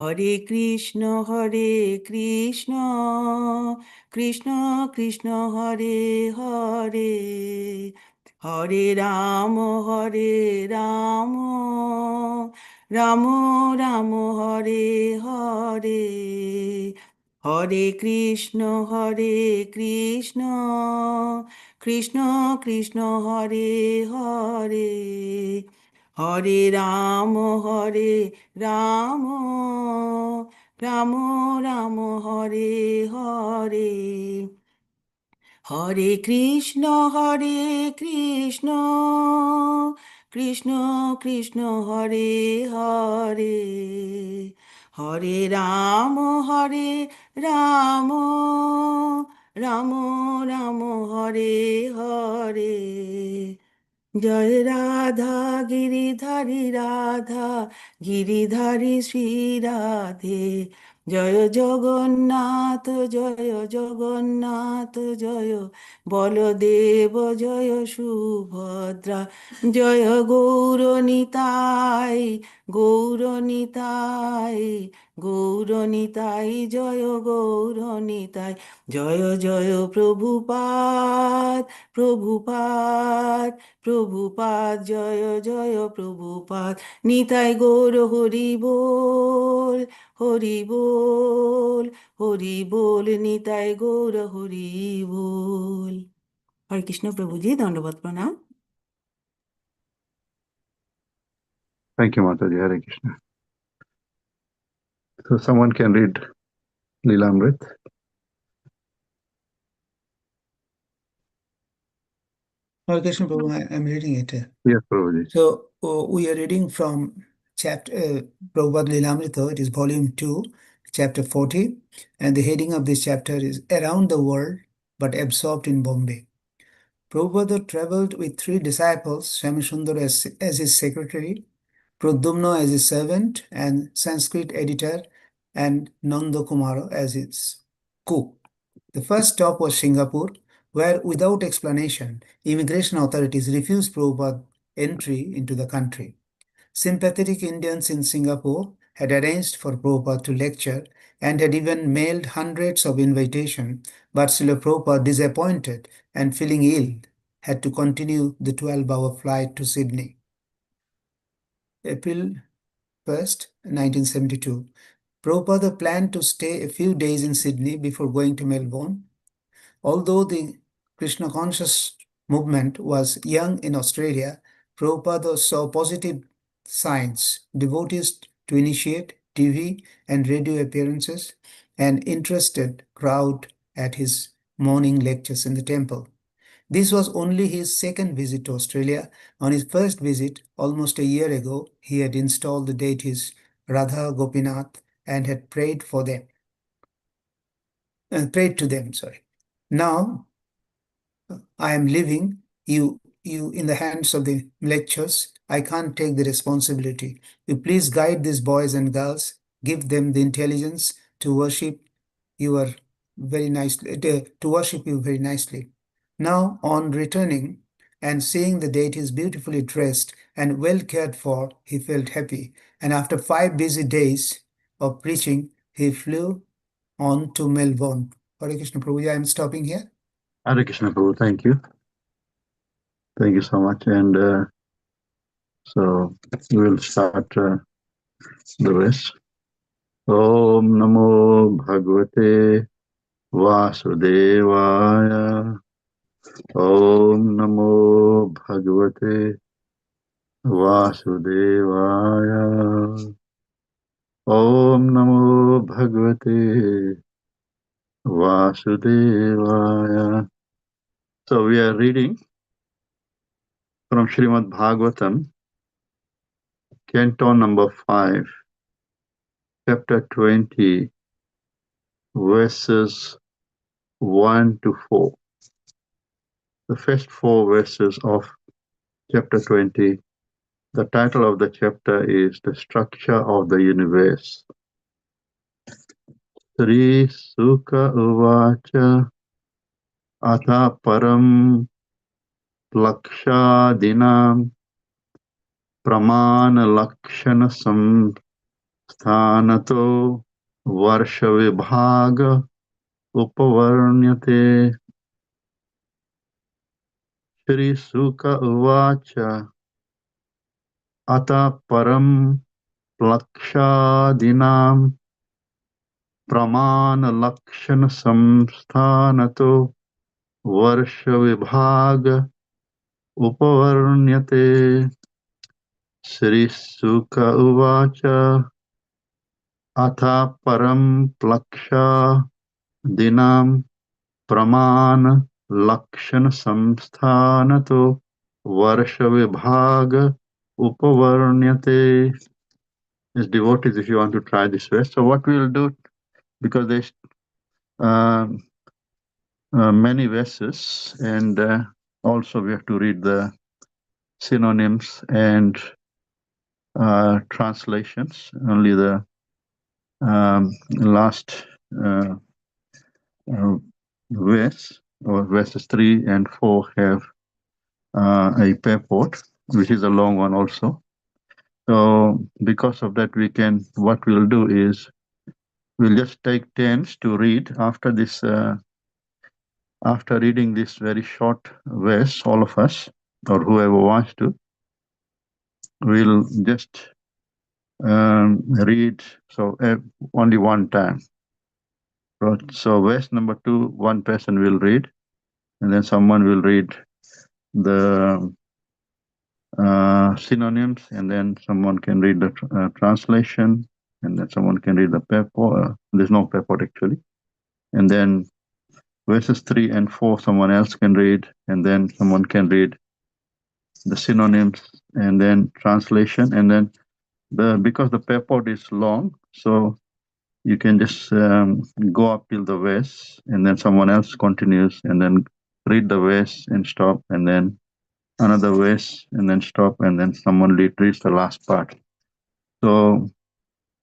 Hare Krishna, Krishna Krishna Hare Hare, Hare Rama, Rama Rama Hare Hare, Hare Krishna, Krishna Krishna Hare Hare, Hare Rama, Rama Rama Hare Hare, Hare Krishna, Krishna Krishna Hare Hare, Hare Rama, Rama Rama Hare Hare, জয় রাধা গিরিধারী রাধা গিরিধারী শ্রী রাধে, জয় জগন্নাথ জয় বলদেব জয় সুভদ্রা, জয় গৌরনিতাই গৌরনিতাই গৌরনিতাই, জয় গৌরনিতাই, জয় জয় প্রভুপাদ প্রভুপাদ প্রভুপাদ, জয় জয় প্রভুপাদ, নিতাই গৌর হরি বল হরি বল হরি বল, নিতাই গৌর হরি বল। হরে কৃষ্ণ প্রভুজি, দণ্ডবত প্রণাম। Thank you, Mataji. Hare Krishna. So someone can read Lilamrit. Hare Krishna Prabhu, I'm reading it. Yes, Prabhuji. So we are reading from chapter Prabhupada Lilamrita. It is volume 2, chapter 40, and the heading of this chapter is Around the World but Absorbed in Bombay. Prabhupada traveled with 3 disciples, Swami Sundar as his secretary, Pradyumna as his servant and Sanskrit editor, and Nanda Kumara as his cook. The first stop was Singapore, where, without explanation, immigration authorities refused Prabhupada entry into the country. Sympathetic Indians in Singapore had arranged for Prabhupada to lecture and had even mailed hundreds of invitations, but Srila Prabhupada, disappointed and feeling ill, had to continue the 12-hour flight to Sydney. April 1st, 1972. Prabhupada planned to stay a few days in Sydney before going to Melbourne. Although the Krishna conscious movement was young in Australia, Prabhupada saw positive signs, devotees to initiate, TV and radio appearances, and interested crowd at his morning lectures in the temple. This was only his second visit to Australia. On his first visit, almost a year ago, he had installed the deities Radha Gopinath and had prayed for them. Prayed to them, sorry. Now, I am leaving you in the hands of the lectures. I can't take the responsibility. You please guide these boys and girls, give them the intelligence to worship you very nicely. Now, on returning and seeing the deities beautifully dressed and well cared for, he felt happy. And after 5 busy days of preaching, he flew on to Melbourne. Hare Krishna Prabhu, I am stopping here. Hare Krishna Prabhu, thank you. Thank you so much. And so we will start the rest. Om Namo Bhagavate Vasudevaya. Om Namo Bhagavate Vasudevaya. Om Namo Bhagavate Vasudevaya. So we are reading from Srimad Bhagavatam, Canto number 5, chapter 20, verses 1 to 4. The first 4 verses of chapter 20, the title of the chapter is The Structure of the Universe. Sri Sukha Uvacha Atha Param Lakshadinam Pramana Lakshana स्थानतो वर्षविभाग उपवर्ण्यते। श्रीशुक उवाच अतः परं प्लक्षादीनां प्रमाणलक्षणसंस्थानतो वर्षविभाग उपवर्ण्यते। श्रीशुक उवाच अथ परं प्लक्षादीनां प्रमाणलक्षणसंस्थानतो वर्षविभाग उपवर्ण्यते. As devotees, if you want to try this way, so what we will do, because there's many verses, and also we have to read the synonyms and translations. Only the last verse, or verses 3 and 4, have a purport, which is a long one also. So because of that, what we'll do is we'll just take turns to read after this. After reading this very short verse, all of us, or whoever wants to, will just read only one time. So verse number 2, one person will read, and then someone will read the synonyms, and then someone can read the translation, and then someone can read the purport. There's no purport actually. And then verses 3 and 4, someone else can read, and then someone can read the synonyms and then translation. And then because the purport is long, so you can just go up till the verse, and then someone else continues, and then read the verse and stop, and then another verse and then stop, and then someone reads the last part. So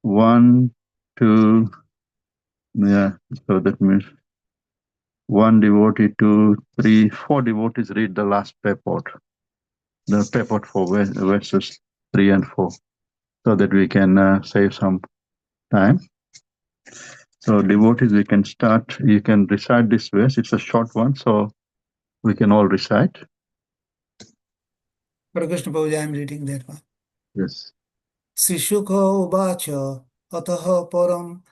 1, 2, so that means 1 devotee, 2, 3, 4 devotees read the last purport, the purport for verses 3 and 4, so that we can save some time. So devotees, we can start. You can recite this verse. It's a short one, so we can all recite. Hare Krishna Prabhuji, I am reading that one. Yes. Sri Shukha Uvacha Ataha Param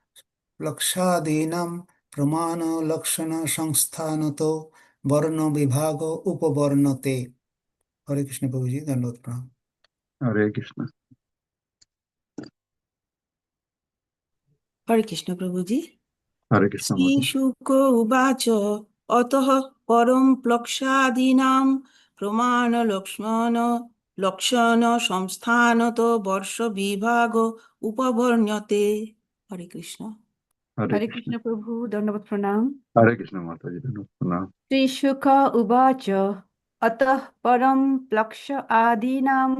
Lakshadinam Pramana Lakshana Samsthanato Varna Vibhago Upavarnate. Hare Krishna Prabhuji, Dandot Pranam. Hare Krishna. Hare Krishna Prabhuji. Hare Krishna. श्रीशुक उवाच अतः परं प्लक्षादीनां प्रमाणलक्षण संस्थानतो वर्षविभाग उपवर्ण्यते। हरे कृष्ण। हरे कृष्ण प्रभु दंडवत प्रणाम। Hare Krishna Mataji, Dandot Pranam. Shri शुक उवाच अतः परं प्लक्ष आदीनां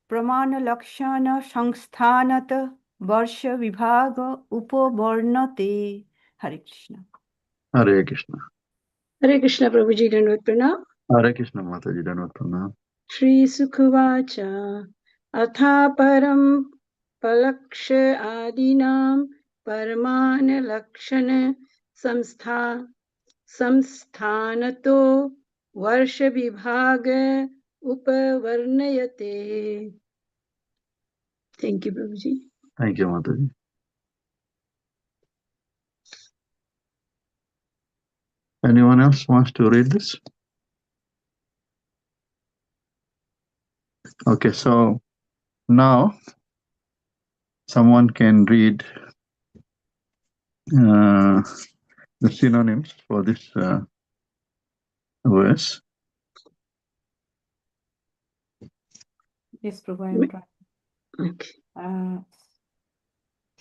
प्रमाणलक्षण संस्थानत वर्ष विभाग उपवर्णते। हरे कृष्ण। Hare Krishna. हरे कृष्ण प्रभु जी दंडवत प्रणाम। Hare Krishna Mataji, Dandot Pranam. Shri सुखवाच अथा परम पलक्ष आदीनां परमान लक्षण संस्थानतो वर्ष विभाग उपवर्णयते। थैंक यू प्रभु जी। Thank you, Mataji. Anyone else wants to read this? Okay, so now someone can read the synonyms for this verse. Yes, Prabhu, I am trying. Okay.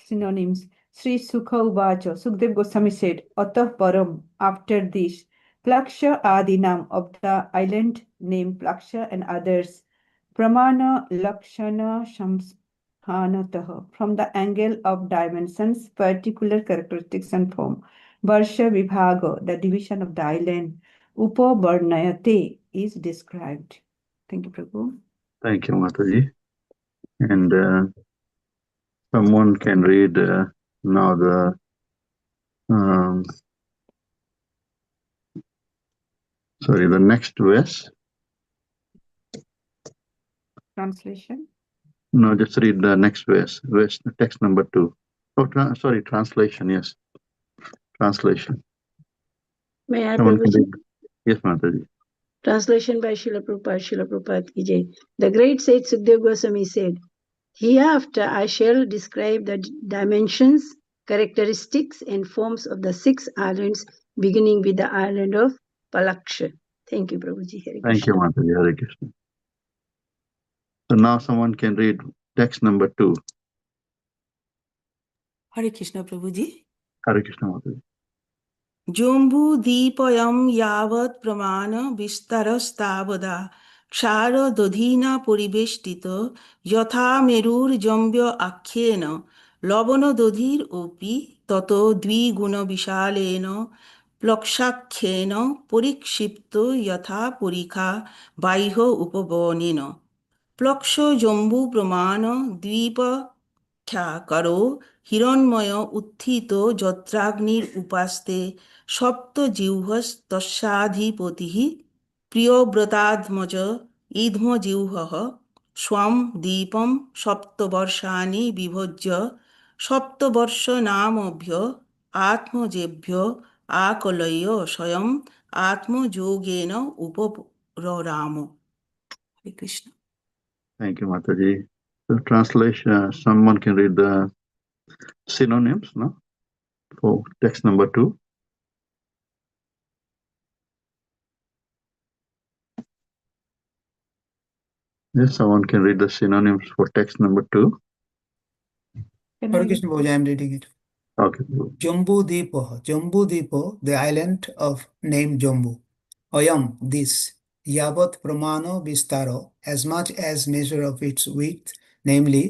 Synonyms. Sri Sukha Uvacha, Sukdev Goswami said, Atah Param, after this, Plaksha Adinam, of the island named Plaksha and others, Pramana Lakshana Shamsthanataha, from the angle of dimensions, particular characteristics and form. Varsha Vibhaga, the division of the island, Upavarnayate, is described. Thank you, Prabhu. Thank you, Mataji. And Someone can read now the the next verse. Translation. No, just read the next verse. Text number 2. Oh, translation. Yes, translation. May I, Someone can Prabhuji? read. Yes, Mataji. Translation by Srila Prabhupada ki jai. The great sage Sukadeva Goswami said, "Hereafter I shall describe the dimensions, characteristics, and forms of the 6 islands, beginning with the island of Palaksha." Thank you, Prabhuji. Hare Thank you, Krishna. Mataji. Hare Krishna. So now someone can read text number 2. Hare Krishna, Prabhuji. Hare Krishna, Mataji. জম্বুদ্বীপয়ং यावৎ প্রমাণ বিস্তারস্তাবদা ক্ষারদধীনা পরিবেষ্টিত যথা মেরুর্জম্ব্য আখ্যেন লবণদধির অপি তত দ্বিগুণ বিশালেন প্লক্ষাখ্যেন পরিক্ষিপ্ত যথা পরিখা বাহ্য উপবনেন প্লক্ষ জম্বু প্রমাণ দ্বীপখ্যাকরো হিরণ্ময় উত্থিত যত্রাগ্নির উপাস্তে সপ্তজিহ্বস্তস্যাধিপতিः প্রিয়ব্রতাত্মজ ইধ্মজিহ্বः স্বং দীপং সপ্তবর্ষাণি বিভোজ্য সপ্তবর্ষনামভ্য আত্মজেভ্য আকলয়্য স্বয়ং আত্মযোগেন উপররাম। হরে Krishna. Thank you, Mataji. The translation, someone can read the synonyms, no? For text number 2. Yes, someone can read the synonyms for text number 2. Can Hare I Krishna, Prabhuji, I am reading it. Okay. Jambu Dipo, the island of name Jambu. Ayam, this. Yavat Pramano Vistaro, as much as measure of its width, namely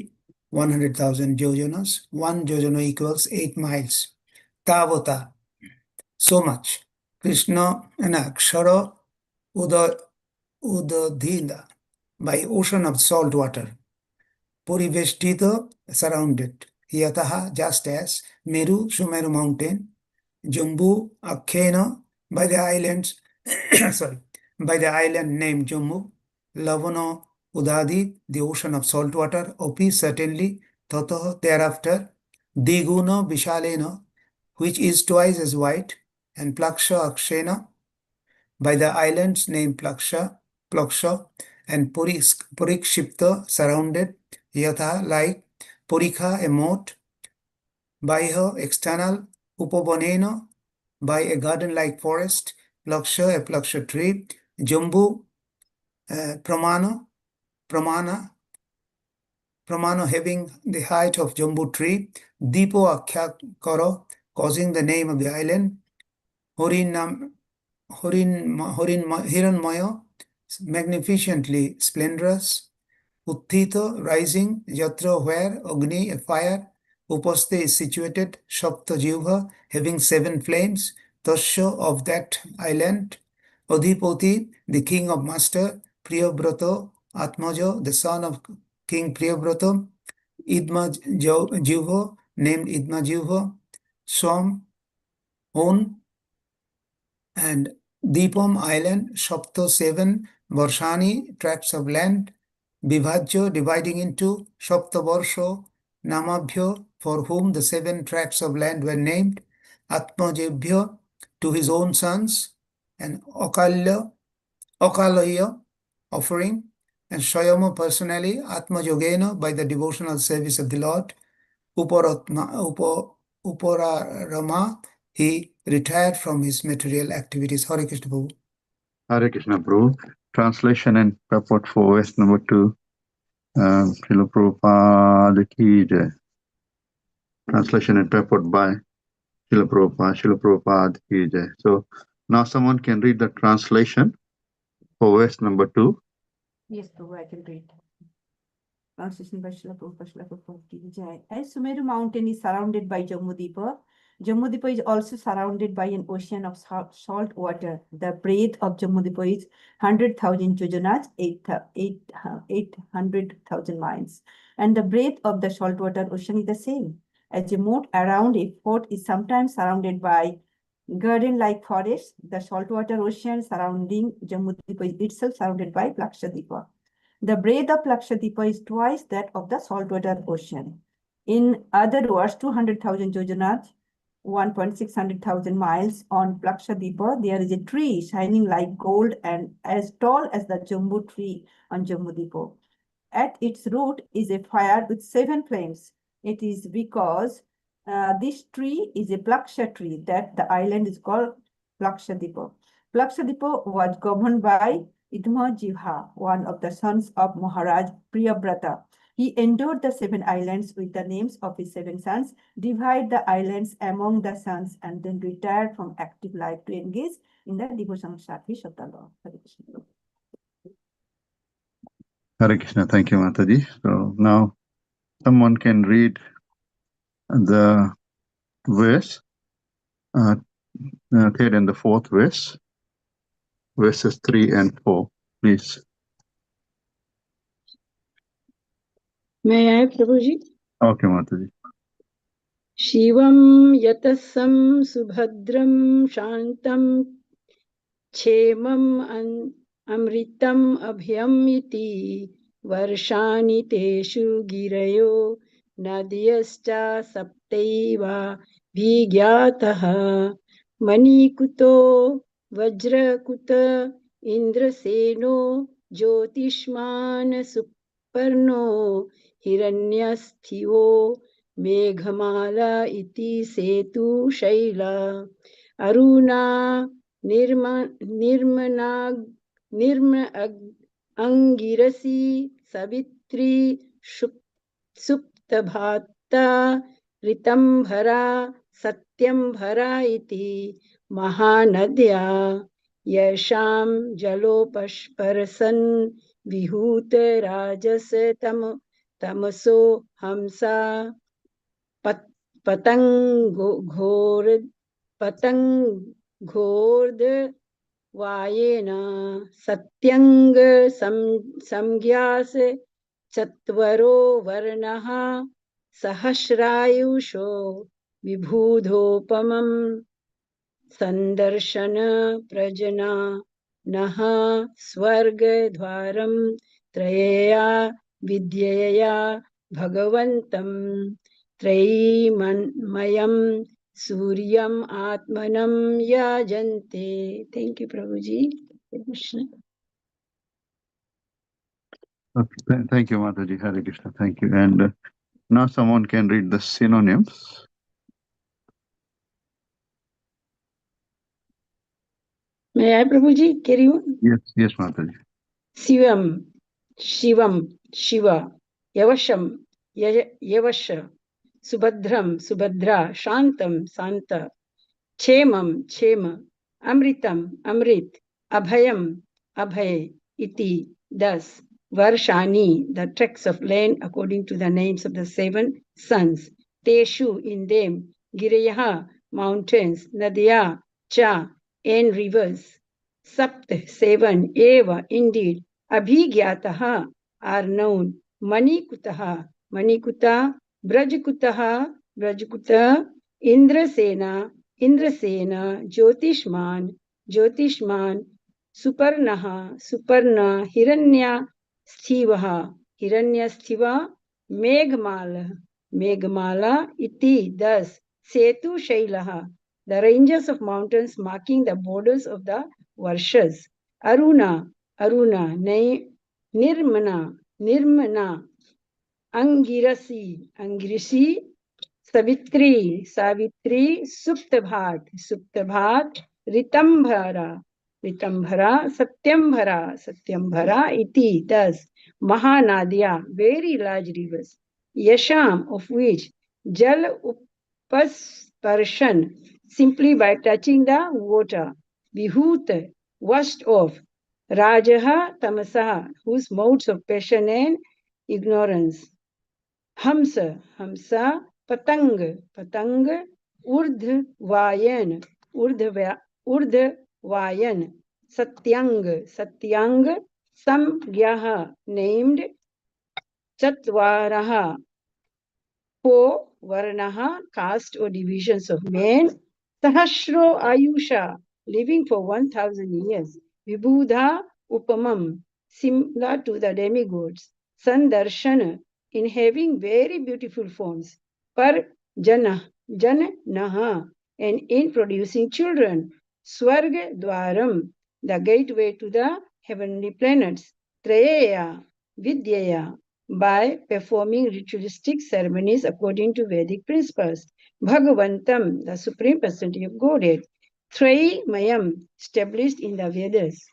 100,000 jojonas. 1 jojana equals 8 miles. Tavota, so much. Krishna and Akshara Udadhina, by ocean of salt water. Puriveshtita, surrounded. Yataha, just as. Meru, Sumeru mountain. Jambu, Akhena, by the islands, by the island named Jammu. Lavano, Udadi, the ocean of salt water. Opi, certainly. Tato, thereafter. Diguna, Vishalena, which is twice as wide. And Plaksha, Akshena, by the islands named Plaksha, and Purikshipta, surrounded. Yatha, like. Purikha, a moat. Baiha, external. Upabanena, by a garden-like forest. Plaksha, a plaksha tree. Jambu, pramana, having the height of Jambu tree. Dipo, Akhyakara, causing the name of the island. Hiranmaya, magnificently splendorous. Utthita, rising. Yatra, where. Agni, a fire. Upaste is situated. Shapta Jivha, having 7 flames. Tasya, of that island. Adhipoti, the king of master. Priyabrata, Atmaja, the son of King Priyabrata. Idma Jivha, named Idma Jivha. Swam, own. And Deepam island. Shapta, 7. Varshani, tracts of land. Vibhajya, dividing into. Shaptavarsho, Namabhya, for whom the 7 tracts of land were named. Atmajebhya, to his own sons. And Akalaya, offering. And Swayama, personally. Atmajogena, by the devotional service of the Lord. Upararama, he retired from his material activities. Hare Krishna, Prabhu. Hare Krishna, Prabhu. Translation and purport for verse number 2. Srila Prabhupada ki jai. Translation and purport by Srila Prabhupada ki jai. So now someone can read the translation for verse number 2. Yes, Prabhu, I can read. Translation by Srila Prabhupada ki jai. As Sumeru mountain is surrounded by Jambudipa, Jambudipa is also surrounded by an ocean of salt water. The breadth of Jambudipa is 100,000 yojanas, 800,000 miles. And the breadth of the saltwater ocean is the same. As a moat around a fort is sometimes surrounded by garden-like forests, the saltwater ocean surrounding Jambudipa is itself surrounded by Lakshadweep. The breadth of Lakshadweep is twice that of the saltwater ocean. In other words, 200,000 yojanas, 1,600,000 miles on Lakshadweep, there is a tree shining like gold and as tall as the Jambu tree on Jambudipa. At its root is a fire with 7 flames. It is because this tree is a Plaksha tree that the island is called Lakshadweep. Lakshadweep was governed by Idma one of the sons of Maharaj Priyabrata. He endowed the 7 islands with the names of his 7 sons, divided the islands among the sons, and then retired from active life to engage in the devotional service of the Lord. Hare Krishna. Hare Krishna. Thank you, Mataji. So now someone can read the verse, third and the fourth verse, verses 3 and 4, please. May I, Prabhuji? Okay, Mataji. Shivam yatasam subhadram shantam क्षेमम् अमृतम् अभयम् इति वर्षाणि तेषु गिरयो नद्यश्च सप्तैव विज्ञातः मणिकुतो वज्रकुत इन्द्रसेनो ज्योतिष्मान् सुपर्णो हिरण्यस्थिवो मेघमाला इति सेतुशैला अरुणा निर्म अंगिरसी सवित्री सुप्तभाता ऋतंभरा सत्यंभरा इति महानद्या यशां जलोपस्पर्शन् विहूत राजस तमसो हंसा पतंगोर्ध Wayne सत्यंग संज्ञास चत्वरो वर्णः सहस्रायुषो विबुधोपमं संदर्शन प्रजना नः स्वर्गद्वारं त्रयया विद्यया भगवन्तं त्रयीमयं Suryam आत्मनम याजन्ते. Thank you, Prabhuji. Krishna. Okay, thank you, Mataji. Hare Krishna. Thank you. And now someone can read the synonyms. May I, Prabhuji, carry on? Yes, Mataji. Shivam, Shivam, Shiva, Yavasham, Yavasha, Subhadram, Subhadra, Shantam, Santa, Chemam, Chema, Amritam, Amrit, Abhayam, Abhay, Iti, thus, Varshani, the tracts of land according to the names of the 7 sons, Teshu, in them, Giriyaha, mountains, Nadya, Cha, and rivers, Sapt, 7, Eva, indeed, Abhigyataha, are known, Manikutaha, Manikuta, Brajkutaha, Brajkuta, Indrasena, Indrasena, Jyotishman, Jyotishman, Suparnaha, Suparna, Hiranya, Sthivaha, Hiranya Sthiva, Meghmala, Meghmala, Iti, thus, Setu Shailaha, the ranges of mountains marking the borders of the Varshas, Aruna, Aruna, Nirmana, Nirmana, Angirasi, Angirisi, Savitri, Savitri, Suptabhat, Suptabhat, Ritambhara, Ritambhara, Satyambhara, Satyambhara, Iti, thus, Mahanadya, very large rivers, Yasham, of which Jal Upasparshan, simply by touching the water, Vihut, washed off, Rajaha, Tamasaha, whose modes of passion and ignorance, Hamsa, Hamsa, Patang, Patang, urdhvayan, urdhvayan, satyang, samgyaha, named chatvaraha, four varnaha, caste or divisions of men, sahasro ayusha, living for 1,000 years, vibudha upamam, similar to the demigods, sandarshana, in having very beautiful forms, par janaha, and in producing children, swarga dwaram, the gateway to the heavenly planets, trayaya, vidyaya, by performing ritualistic ceremonies according to Vedic principles. Bhagavantam, the Supreme Personality of Godhead. Mayam, established in the Vedas.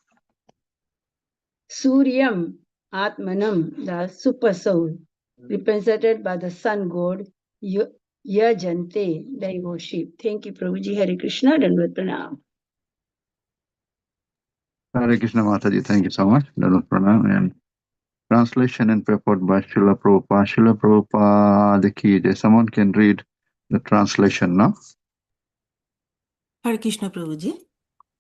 Suryam, Atmanam, the Super Soul, represented by the Sun God, Yajante, they worship. Thank you, Prabhuji. Hare Krishna, Dandavat Pranam. Hare Krishna Mataji, thank you so much. Dandavat Pranam. And translation and purport by Srila Prabhupada. Srila Prabhupada ki jai. Someone can read the translation now. Hare Krishna Prabhuji.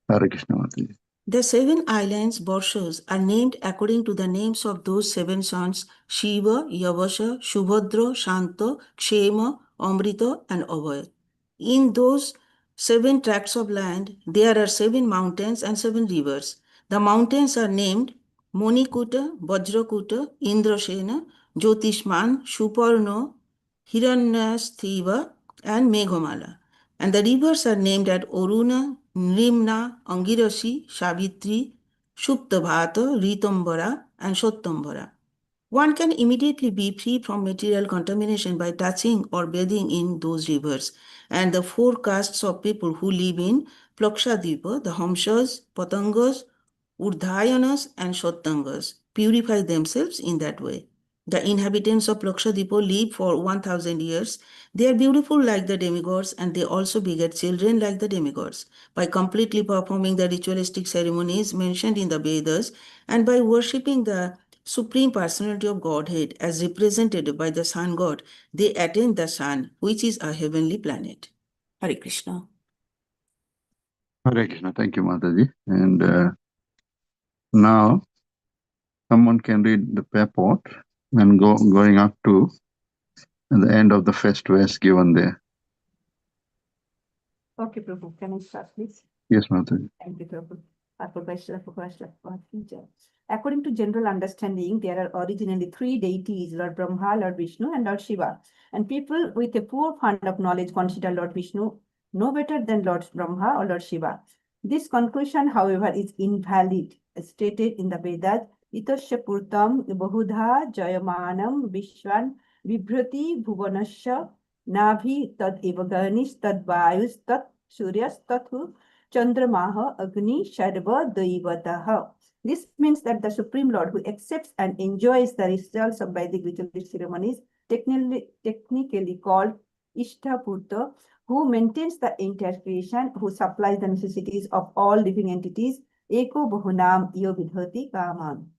Hare Krishna Mataji. The 7 islands, Borshas, are named according to the names of those 7 sons Shiva, Yavasha, Shubhadra, Shanta, Kshema, Amrita, and Abhay. In those 7 tracts of land, there are 7 mountains and 7 rivers. The mountains are named Monikuta, Vajrakuta, Indrasena, Jyotishman, Shuparno, Hiranyastiva, and Meghamala. And the rivers are named at Oruna, Nrimna, Angirasi, Savitri, Shuptabhata, Ritambara, and Shottambara. One can immediately be free from material contamination by touching or bathing in those rivers. And the 4 castes of people who live in Plakshadvipa, the Hamsas, Patangas, Urdhayanas, and Shottangas, purify themselves in that way. The inhabitants of Lakshadweep live for 1,000 years. They are beautiful like the demigods, and they also beget children like the demigods. By completely performing the ritualistic ceremonies mentioned in the Vedas and by worshipping the Supreme Personality of Godhead as represented by the Sun God, they attain the Sun, which is a heavenly planet. Hare Krishna. Hare Krishna. Thank you, Mataji. And now someone can read the purport and going up to the end of the first verse given there. Okay, Prabhu, can I start, please? Yes, Mataji. Thank you, Prabhu. According to general understanding, there are originally 3 deities, Lord Brahma, Lord Vishnu, and Lord Shiva. And people with a poor fund of knowledge consider Lord Vishnu no better than Lord Brahma or Lord Shiva. This conclusion, however, is invalid, as stated in the Vedas. Itasya purtam bahudha jayamanam vishwan vibhrati bhuvanasya nabhi tad evaganis tad vayus tad suryas tathu chandramaha agni sharva daivataha. This means that the Supreme Lord, who accepts and enjoys the results of Vedic ritual ceremonies, technically called Ishtapurta, who maintains the entire creation, who supplies the necessities of all living entities, Eko Bahunam Yo Vidhati Kaman,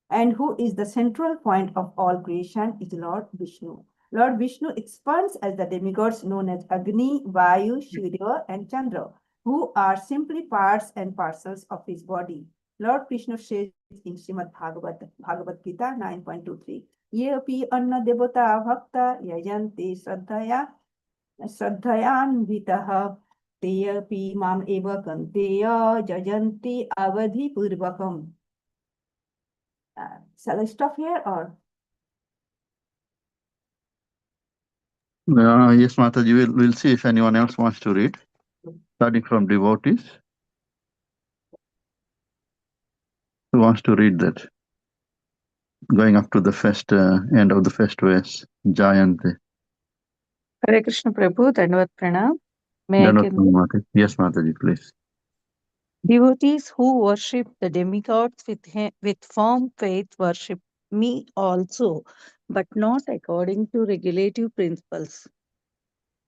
and who is the central point of all creation, is Lord Vishnu. Lord Vishnu expands as the demigods known as Agni, Vayu, Surya, and Chandra, who are simply parts and parcels of his body. Lord Vishnu says in Srimad Bhagavad Gita 9.23, Ye api anna devata bhakta yajanti Shraddhayanvitaha Teyapi mam eva kanteya jajanti avadhi purvakam. Shall I stop here or? Yes, Mataji, we'll see if anyone else wants to read, starting from devotees. Who wants to read that? Going up to the first end of the first verse, Jayanti. Hare Krishna Prabhu, Dandavat Pranam. May I can... Yes, Mataji, please. Devotees who worship the demigods with firm faith worship me also, but not according to regulative principles.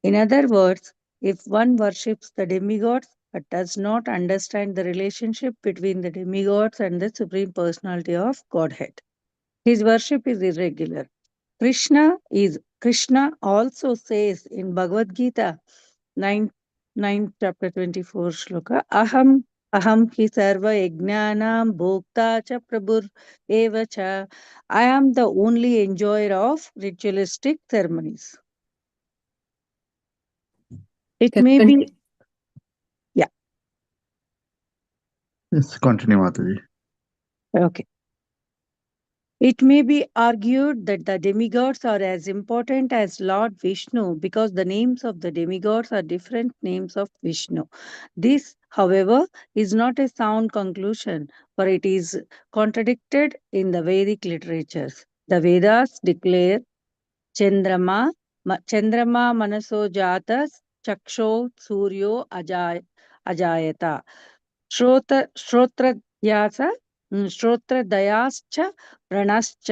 In other words, if one worships the demigods but does not understand the relationship between the demigods and the Supreme Personality of Godhead, his worship is irregular. Krishna also says in Bhagavad Gita 9th chapter 24 shloka. Aham hi sarva yajnanam bhokta cha prabhur eva cha. I am the only enjoyer of ritualistic ceremonies. It Can may I be, yeah, Yes, continue, Mataji. okay. It may be argued that the demigods are as important as Lord Vishnu because the names of the demigods are different names of Vishnu. This, however, is not a sound conclusion, for it is contradicted in the Vedic literatures. The Vedas declare Chandrama Manaso Jatas Chaksho Suryo Ajayata. श्रोत्रध्यास श्रोत्रदयाश्च व्रणश्च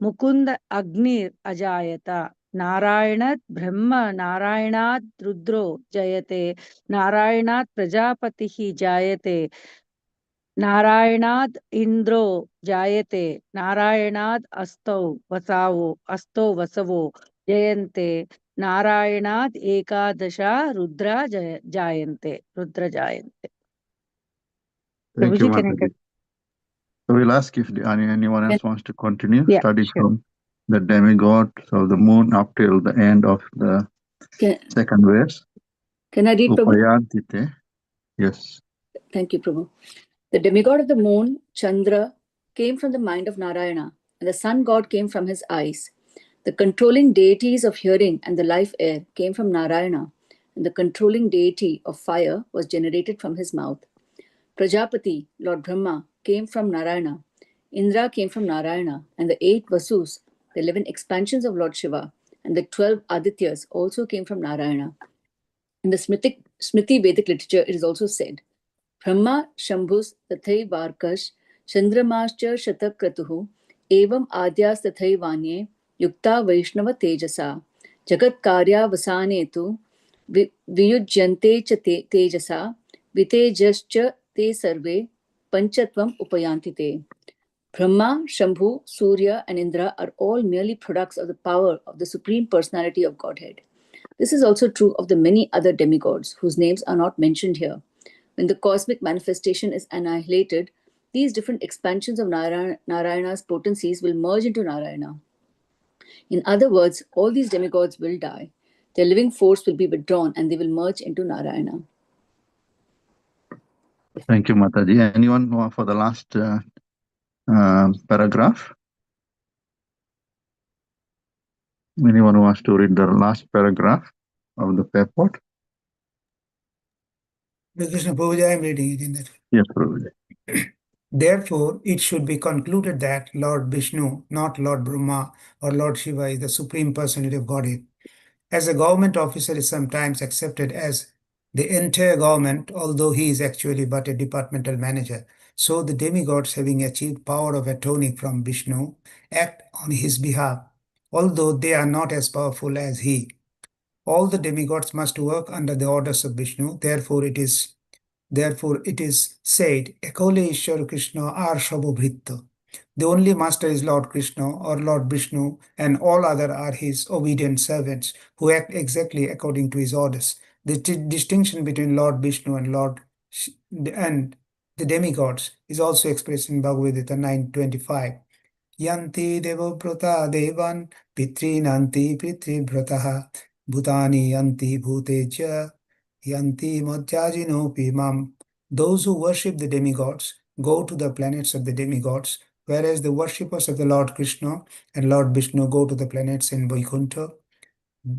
Mukund अग्निर अजायत नारायणात् ब्रह्म नारायणात् रुद्रो जयते नारायणात् प्रजापतिः जायते नारायणाद् इन्द्रो जायते नारायणाद् अस्तौ वसवो जयन्ते नारायणाद् एकादशा रुद्रा जायन्ते रुद्र जायन्ते. Thank you, Prabhuji, can I Mataji. So we'll ask if anyone else wants to continue, Yeah, starting sure. from the demigods of the moon up till the end of the can, second verse. can I read, Prabhu? Upayantite. Yes. Thank you, Prabhu. The demigod of the moon, Chandra, came from the mind of Narayana, and the sun god came from his eyes. The controlling deities of hearing and the life air came from Narayana, and the controlling deity of fire was generated from his mouth. Prajapati, Lord Brahma, came from Narayana. Indra came from Narayana, and the 8 Vasus, the 11 expansions of Lord Shiva, and the 12 Adityas also came from Narayana. In the Smriti Vedic literature, it is also said, Brahma Shambhus Tathai Varkash Chandramascha Shatakratuhu Evam Adyas Tathai Vanye Yukta Vaishnava Tejasa Jagat Karya Vasanetu Viyujyante Cha Tejasa Vitejascha Te Sarve Panchatvam Upayanti Te. Brahma, Shambhu, Surya, and Indra are all merely products of the power of the Supreme Personality of Godhead. This is also true of the many other demigods whose names are not mentioned here. When the cosmic manifestation is annihilated, these different expansions of Narayana's potencies will merge into Narayana. In other words, all these demigods will die. Their living force will be withdrawn and they will merge into Narayana. Thank you, Mataji. Anyone for the last paragraph? Anyone who wants to read the last paragraph of the purport? Krishna Prabhuji, I am reading it in that. Yes, Prabhuji. Therefore, it should be concluded that Lord Vishnu, not Lord Brahma or Lord Shiva, is the Supreme Personality of Godhead. As a government officer is sometimes accepted as the entire government, although he is actually but a departmental manager. So the demigods, having achieved power of attorney from Vishnu, act on his behalf, although they are not as powerful as he. All the demigods must work under the orders of Vishnu. Therefore, it is said, Ekole Ishwar Krishna Ar Shabhobhritta. The only master is Lord Krishna or Lord Vishnu, and all other are his obedient servants who act exactly according to his orders. The distinction between Lord Vishnu and the demigods is also expressed in Bhagavad Gita 9:25. Yanti devobrata devan pitrinanti pitribrataha bhutani yanti bhuteja yanti madhyajino pimam. Those who worship the demigods go to the planets of the demigods, whereas the worshippers of the Lord Krishna and Lord Vishnu go to the planets in Vaikuntha.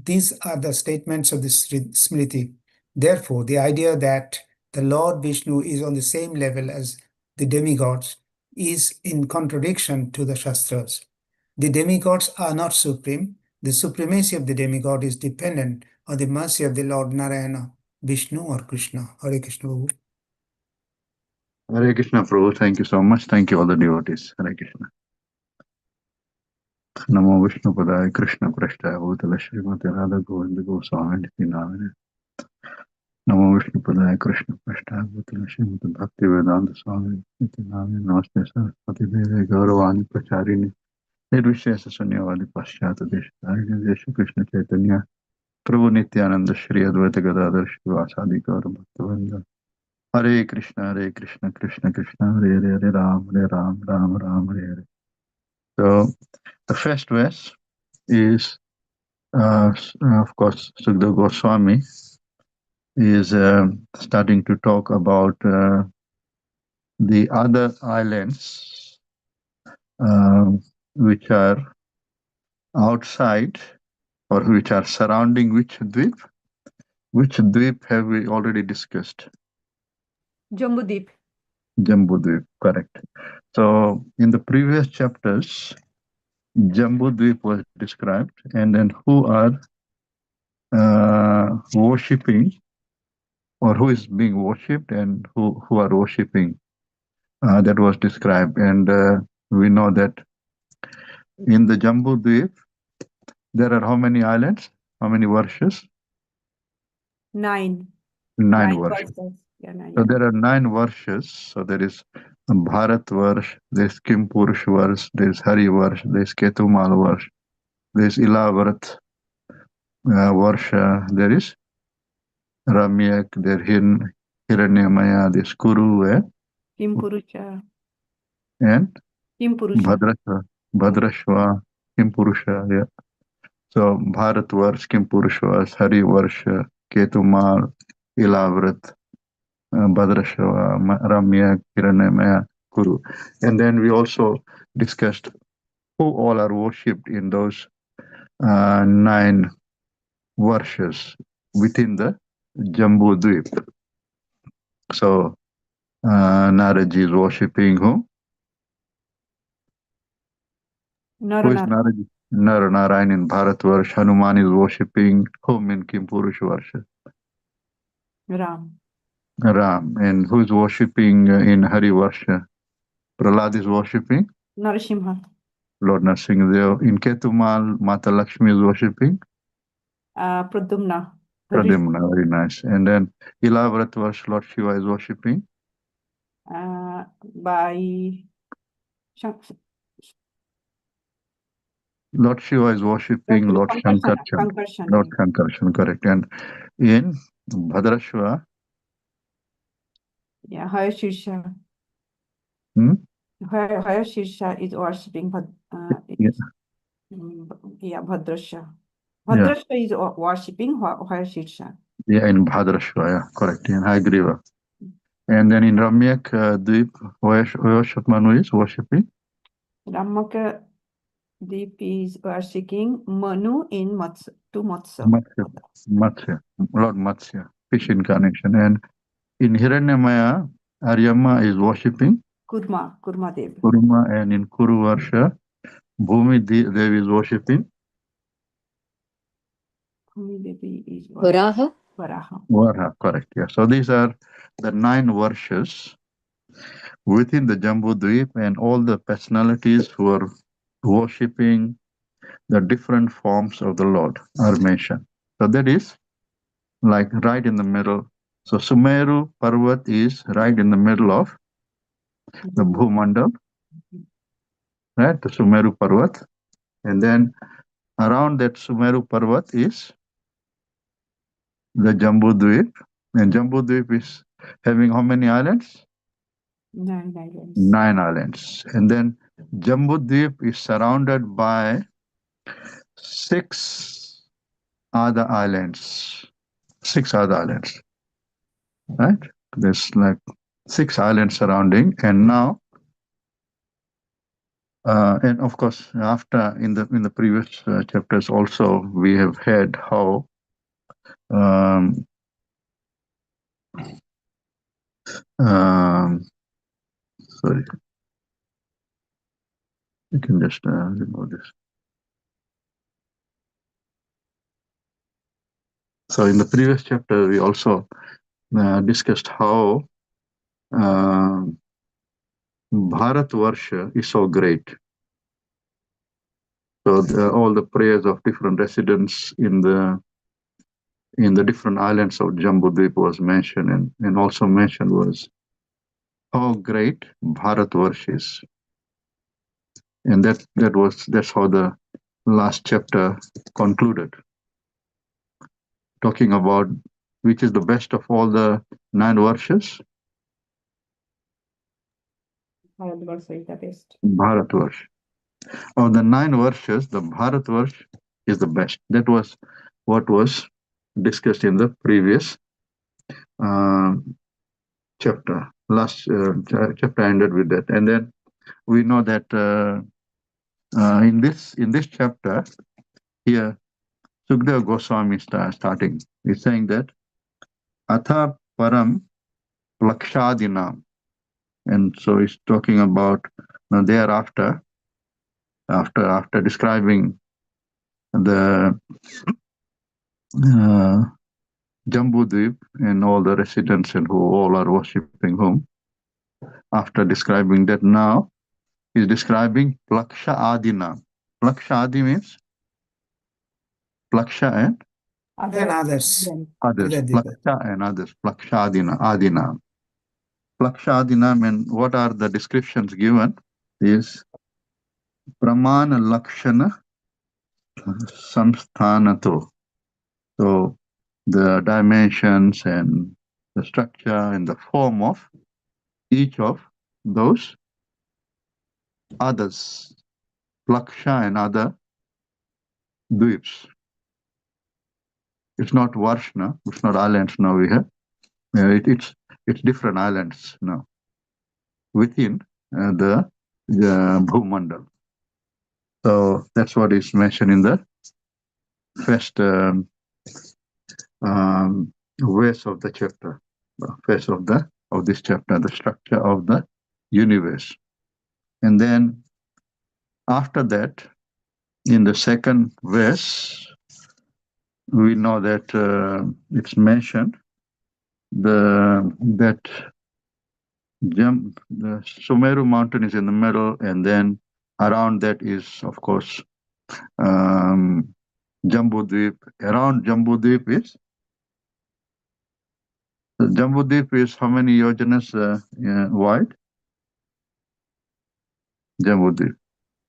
These are the statements of the Smriti. Therefore, the idea that the Lord Vishnu is on the same level as the demigods is in contradiction to the Shastras. The demigods are not supreme. The supremacy of the demigod is dependent on the mercy of the Lord Narayana, Vishnu or Krishna. Hare Krishna. Prabhu. Hare Krishna, Prabhu. Thank you so much. Thank you, all the devotees. Hare Krishna. Namo Vishnu Padaya Krishna Prasthaya Bhutala Srimati Radha Govinda Goswami Niti Namine. Namo Vishnu Padaya Krishna Prasthaya Bhutala Srimati Bhakti Vedanta Swami Niti Namine. Namaste Saraswati Deve Gauravani Pracharini Nirvishesa Sunyavadi Paschata Deshatarini Desha Krishna Chaitanya Prabhu Nityananda Shri Advaita Gadadhar Shivasadi Gaur Bhaktivinoda. Hare Krishna, Krishna Krishna, Hare Hare, Hare Ram, Ram Ram, Hare Hare. So the first verse is, of course, Sukadeva Goswami is starting to talk about the other islands which are outside or which are surrounding which dweep? Which dweep have we already discussed? Jambudip. Jambudvip, correct. So in the previous chapters, Jambudvip was described, and then who are worshipping, or who is being worshipped, and who are worshipping. That was described, and we know that in the Jambudvip there are how many islands? How many varshes? 9. 9 9 varshes. verses. Yeah, 9. So there are 9 varshes. So there is Bharat Varsh, there is Kim Purush Varsh, there is Hari Varsh, there is Ketumal Varsh, there is Ilavarat Varsha, there is Ramyak, there is Hiranyamaya, there is Kuru, Kim Purusha. and Kim Purusha. Bhadrashva, Kim Purusha. Yeah. So Bharat Varsh, Kim Purush Varsh, Hari Varsha, Ketumal, Ilavarat, Bhadrashva, Ramyak, Hiranyamaya, Kuru. And then we also discussed who all are worshipped in those 9 varshas within the Jambu Dweep. So Naraji is worshipping whom? Who is Narana. Naraji? Narayan in Bharatvarsh. Hanuman is worshipping whom in Kimpurush Varsha? Ram. Ram. And who is worshipping in Hari Varsha? Prahlad is worshipping Narasimha. Lord Narasimha. In Ketumal, Mata Lakshmi is worshipping Pradyumna. Pradyumna. Very nice. And then Ilavrat Varsh, Lord Shiva is worshipping By Lord Shiva is worshipping Lord Shankarshan. Lord Shankarshan, correct. And in Bhadrashva, yeah, Hayashirsha. hmm? Hayashirsha is worshipping Yeah. Bhadrasha. Yeah. Bhadrasha is worshipping Hayashirsha. Yeah, in Bhadrashva, yeah, correct. In Haigriva. And then in Ramyak Dweep, Manu is worshipping Ramaka Deep is worshipping Manu in Matsya. Matsya, Lord Matsya, fish incarnation. And in Hiranyamaya, Aryama is worshipping Kurma Dev. Kurma, and in Kuru Varsha, Bhumi Devi is worshipping Bhumi Devi is Varaha. Varaha, correct. Yeah. So these are the 9 varshas within the Jambu Dweep, and all the personalities who are worshipping the different forms of the Lord are mentioned. So that is like right in the middle. So Sumeru Parvat is right in the middle of the Bhumandal, right? The Sumeru Parvat. And then around that Sumeru Parvat is the Jambu Dweep. And Jambu Dweep is having how many islands? 9 islands. 9 islands. And then Jambu Dweep is surrounded by 6 other islands. 6 other islands, right? There's like 6 islands surrounding, and now, and of course, after in the previous chapters also we have heard how sorry, you can just remove this. So in the previous chapter, we also discussed how Bharat Varsha is so great. So all the prayers of different residents in the different islands of Jambudvip was mentioned, and also mentioned was how great Bharat Varsha is. And that's how the last chapter concluded. talking about which is the best of all the 9 verses? Bharatvarsha is the best. Bharatvarsh. Of the 9 verses, the Bharatvarsh is the best. That was what was discussed in the previous chapter. Last chapter ended with that, and then we know that in this chapter here, Sukdev Goswami starting. He's saying that Atha Param Lakshadinam, and so he's talking about thereafter, after describing the Jambudvip and all the residents and who all are worshipping whom. After describing that, now he's describing Plaksha Adina. Plaksha Adi means Plaksha and And others. others. Other people. Plaksha and others. Plaksha Adina. Plaksha Adinam, and what are the descriptions given is Pramana Lakshana Samsthanato. So the dimensions and the structure and the form of each of those others, Plaksha and other dweeps. It's not Varshna, it's not islands now we have. It's different islands now within the Bhumandal. So that's what is mentioned in the first verse of the chapter, verse of this chapter, the structure of the universe. And then after that, in the second verse, we know that it's mentioned that the Sumeru mountain is in the middle, and then around that is, of course, Jambudvip. Around Jambudvip is how many yojanas wide? Jambudvip.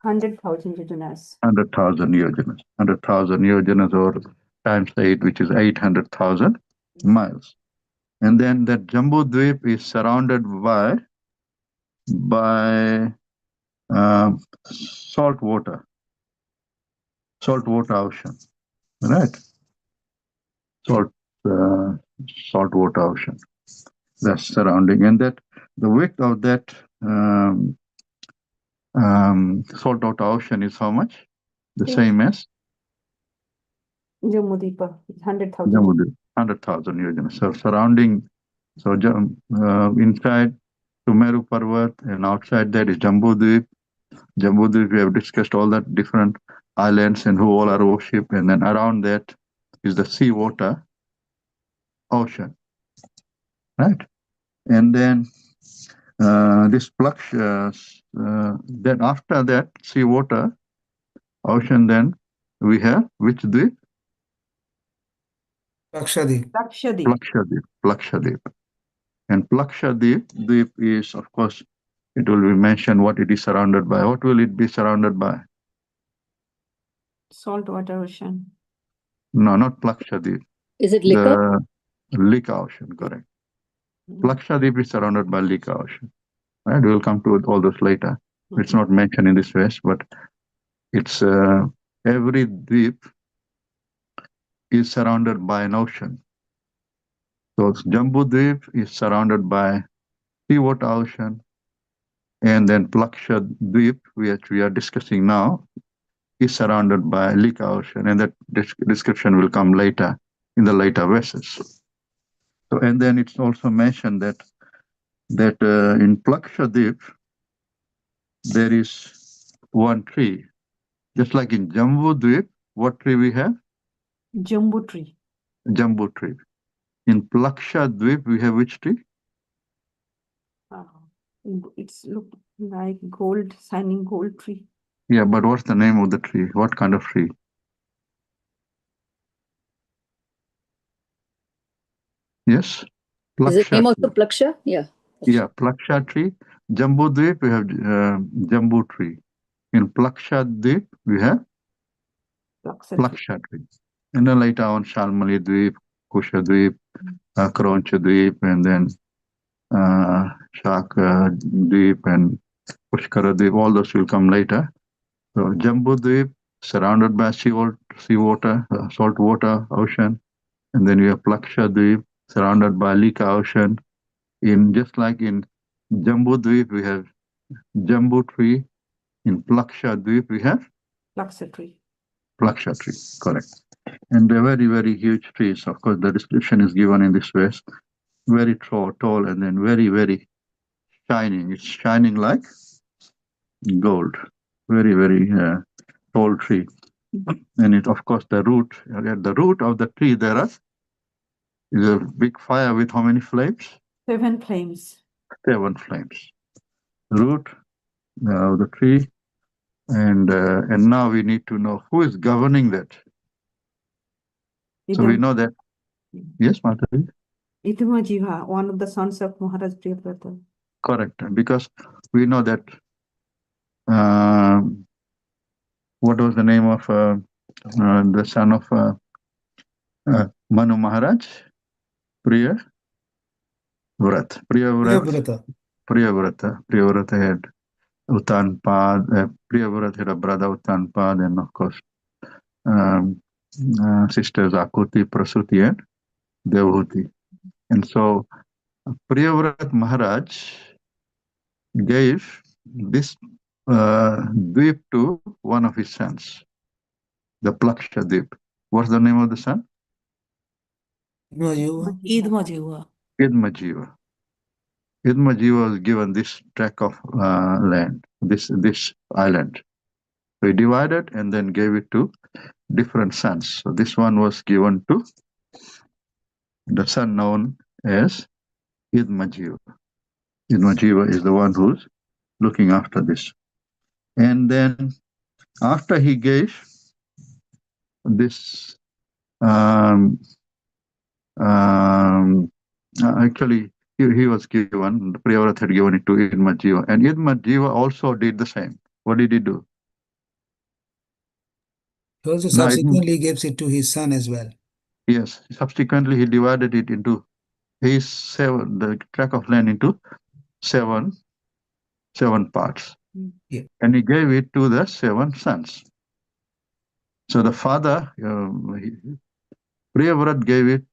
100,000 yojanas. 100,000 yojanas. 100,000 yojanas or times 8, which is 800,000 miles. And then that Jambudvip is surrounded by salt water ocean, right? Salt water ocean that's surrounding, and that the width of that salt water ocean is how much? The same as Jambudipa, 100,000. Jambudvip, 100,000 yojanas. So surrounding, so inside Sumeru Parvat and outside that is Jambudvip. Jambudvip, we have discussed all that different islands and who all are worshipped, and then around that is the sea water ocean, right? And then this then after that sea water ocean, then we have which dweep? Lakshadweep. Plakshadweep. And Plakshadweep is, of course, it will be mentioned what it is surrounded by. What will it be surrounded by? Saltwater ocean. No, not Plakshadweep. Is it liquor? The Lika ocean, correct. Plakshadweep is surrounded by Lika ocean. Right? We will come to all those later. It's not mentioned in this verse, but it's every dweep is surrounded by an ocean. So Jambudvip is surrounded by seawater ocean, and then Plakshadweep, which we are discussing now, is surrounded by Lika ocean, and that description will come later in the later verses. So, and then it's also mentioned that in Plakshadweep there is one tree, just like in Jambudvip. What tree we have? Jambu tree. Jambu tree. In Plakshadweep we have which tree? It's look like gold, shining gold tree. Yeah, but what's the name of the tree? What kind of tree? Yes? Is the name Plaksha also tree. Plaksha? Yeah. Yeah, Plaksha tree. Jambudvip we have Jambu tree. In Plakshadweep we have Plaksha tree. And then later on, Shalmali Dweep, Kusha Dweep, Kroncha Dweep, and then Shaka Dweep and Pushkara Dweep, all those will come later. So Jambu Dweep, surrounded by seawater, salt water, ocean. And then you have Plaksha Dweep, surrounded by Lika Ocean. Just like in Jambu Dweep, we have Jambu tree. In Plaksha Dweep, we have Plaksha tree. Plaksha tree, correct. And they're very, very huge trees. Of course, the description is given in this verse. Very tall, and then very, very shining. It's shining like gold. Very, very tall tree. And it, of course, the root. At the root of the tree, there is a big fire with how many flames? 7 flames. 7 flames. Root of the tree. And now we need to know who is governing that. So we know that. Yes, Mataji? Iduma Jiva, one of the sons of Maharaj Priyavrata. Correct. Because we know that what was the name of the son of Manu Maharaj? Priyavrata. Priyavrata had Uttanpad. Priyavrata had a brother Uttanpad, and of course sisters Akuti, Prasuti, and Devhuti. And so Priyavrat Maharaj gave this dweep to one of his sons, the Plaksha Dweep. What's the name of the son? Idmajiva. Idmajiva. Idmajiva was given this tract of land, this island. So he divided and then gave it to different sons. So this one was given to the son known as Idmajiva. Idmajiva is the one who's looking after this. And then after he gave this, actually he was given, Priyavrat had given it to Idmajiva. And Idmajiva also did the same. What did he do? He also subsequently gives it to his son as well. Yes, subsequently he divided it into the tract of land into seven parts. Yeah. And he gave it to the 7 sons. So the father, Priyavrat gave it,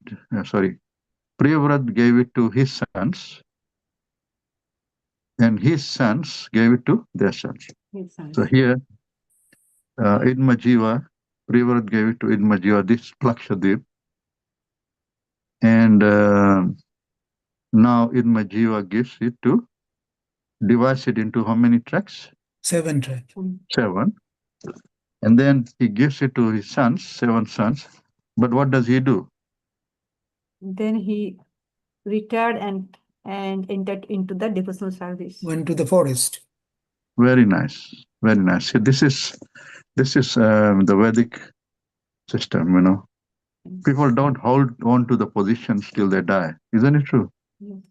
Priyavrat gave it to his sons, and his sons gave it to their sons. So here, Idmajiva, Priyavrat gave it to Idmajiva, this Plakshadip, and now Idmajiva gives it to, divides it into how many tracts? 7 tracts. 7. And then he gives it to his sons, 7 sons. But what does he do? Then he retired and entered into the devotional service. Went to the forest. Very nice, very nice. See, this is the Vedic system. You know, people don't hold on to the positions till they die. Isn't it true? Yes.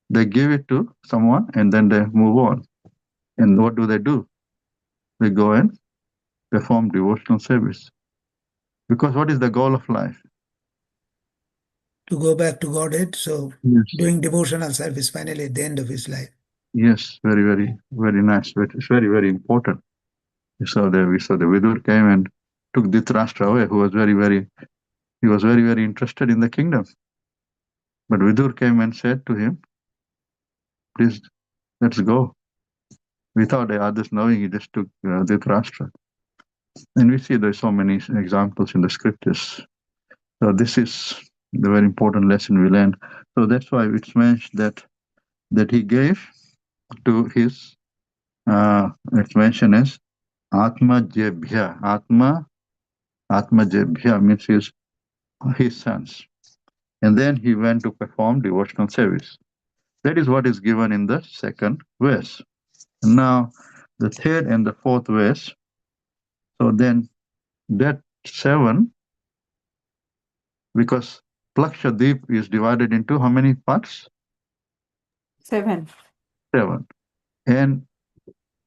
They give it to someone and then they move on. And what do? They go and perform devotional service. Because what is the goal of life? To go back to Godhead. So Yes. doing devotional service finally at the end of his life. Yes, very, very, very nice. It's very, very important. We saw the Vidur came and took Dhritarashtra away, who was very, very interested in the kingdom. But Vidur came and said to him, please, let's go. Without the others knowing, he just took Dhritarashtra. And we see there's so many examples in the scriptures. So this is the very important lesson we learn. So that's why it's mentioned that he gave to his, it's mentioned as Atma Jebhya. Atma Jebhya means his sons. And then he went to perform devotional service. That is what is given in the 2nd verse. Now, the 3rd and the 4th verse. So then that 7, because Plakshadip is divided into how many parts? 7. 7. And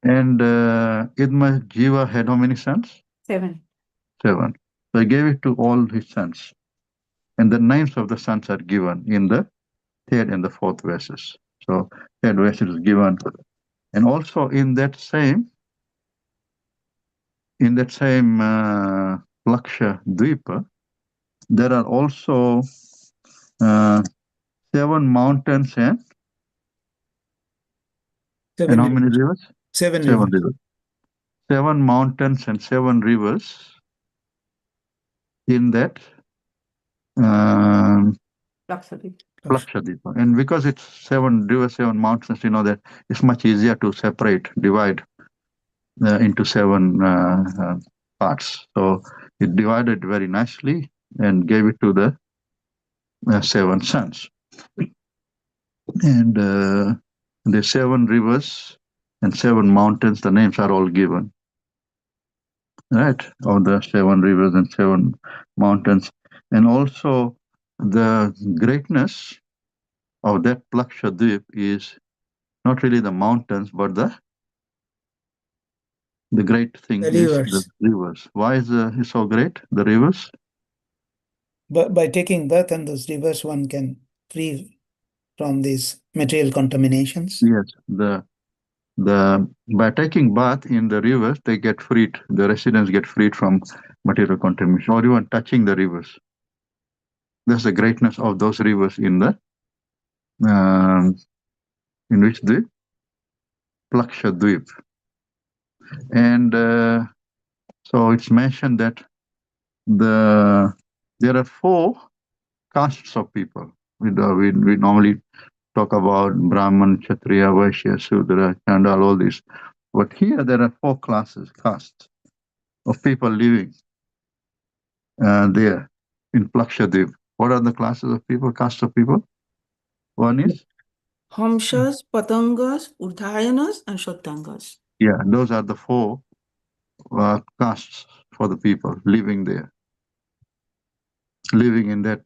Idma Jiva had how many sons? 7. 7. So he gave it to all his sons. And the names of the sons are given in the third and the fourth verses. So third verse is given. And also in that same Laksha Dvipa, there are also 7 mountains and how many rivers? 7 7 rivers. rivers. 7 mountains and 7 rivers in that Lakshadweep. Lakshadweep. And because it's 7 rivers, 7 mountains, you know that it's much easier to separate, divide into 7 parts. So it divided very nicely and gave it to the 7 sons. And the 7 rivers and 7 mountains, the names are all given. Right, of the 7 rivers and 7 mountains. And also the greatness of that Lakshadweep is not really the mountains, but the great thing The is the rivers. rivers. Why is it so great, the rivers? But by taking birth in those rivers, one can free from these material contaminations. Yes, by taking bath in the rivers, they get freed. The residents get freed from material contamination, or even touching the rivers. That's the greatness of those rivers in the in which the Lakshadweep. And so it's mentioned that there are 4 castes of people. We normally talk about Brahman, Kshatriya, Vaishya, Sudra, Chandal, all these. But here there are 4 castes of people living there in Lakshadweep. What are the classes of people, castes of people? One is? Hamsas, Patangas, Urdhayanas, and Shottangas. Yeah, those are the 4 castes for the people living there, living in that